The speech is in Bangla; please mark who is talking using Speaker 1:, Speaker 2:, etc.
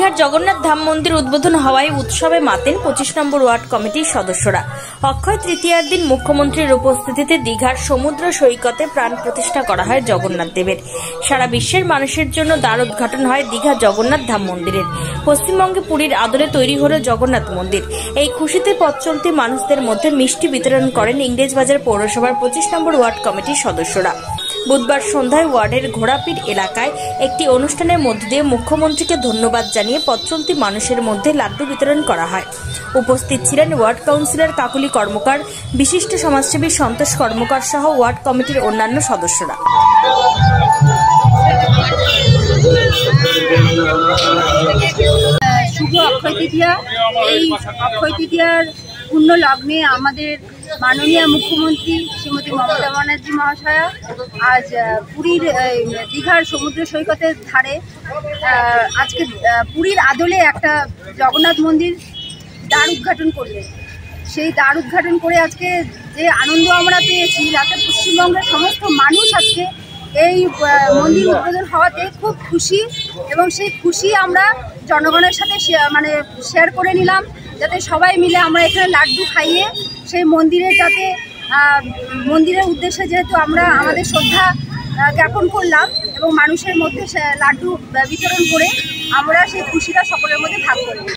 Speaker 1: দীঘার জগন্নাথ ধাম মন্দির উদ্বোধন হওয়ায় উৎসবে মাতেন 25 নম্বর ওয়ার্ড কমিটির সদস্যরা। অক্ষয় তৃতীয়ার দিন মুখ্যমন্ত্রীর উপস্থিতিতে দীঘার সমুদ্র সৈকতে প্রাণ প্রতিষ্ঠা করা হয় জগন্নাথ দেবের। সারা বিশ্বের মানুষের জন্য দ্বার উদ্ঘাটন হয় দীঘা জগন্নাথ ধাম মন্দিরের। পশ্চিমবঙ্গে পুরীর আদলে তৈরি হল জগন্নাথ মন্দির। এই খুশিতে পথ চলতি মানুষদের মধ্যে মিষ্টি বিতরণ করেন ইংরেজবাজার পৌরসভার 25 নম্বর ওয়ার্ড কমিটির সদস্যরা। বুধবার সন্ধ্যায় ওয়ার্ডের ঘোড়াপীর এলাকায় একটি অনুষ্ঠানের মধ্য দিয়ে মুখ্যমন্ত্রীকে ধন্যবাদ জানিয়ে পথ চলতি মানুষের মধ্যে লাড্ডু বিতরণ করা হয়। উপস্থিত ছিলেন ওয়ার্ড কাউন্সিলর কাকুলি কর্মকার, বিশিষ্ট সমাজসেবী সন্তোষ কর্মকার সহ ওয়ার্ড কমিটির অন্যান্য সদস্যরা।
Speaker 2: শুভ অক্ষয় তৃতীয়া। এই অক্ষয় তৃতীয়ার পূর্ণ লগ্নে আমাদের মাননীয় মুখ্যমন্ত্রী শ্রীমতী মমতা ব্যানার্জি মহাশয়া আজ পুরীর দীঘার সমুদ্র সৈকতের ধারে আজকে পুরীর আদলে একটা জগন্নাথ মন্দির দ্বার উদ্ঘাটন করলেন। সেই দ্বার উদ্ঘাটন করে আজকে যে আনন্দ আমরা পেয়েছি, যাতে পশ্চিমবঙ্গের সমস্ত মানুষ আজকে এই মন্দির উদ্বোধন হওয়াতে খুব খুশি, এবং সেই খুশি আমরা জনগণের সাথে শেয়ার করে নিলাম, যাতে সবাই মিলে আমরা এখানে লাড্ডু খাইয়ে সেই মন্দিরের যাতে মন্দিরের উদ্দেশ্যে যেহেতু আমরা আমাদের শ্রদ্ধা জ্ঞাপন করলাম এবং মানুষের মধ্যে লাড্ডু বিতরণ করে আমরা সেই খুশিটা সকলের মধ্যে ভাগ করলাম।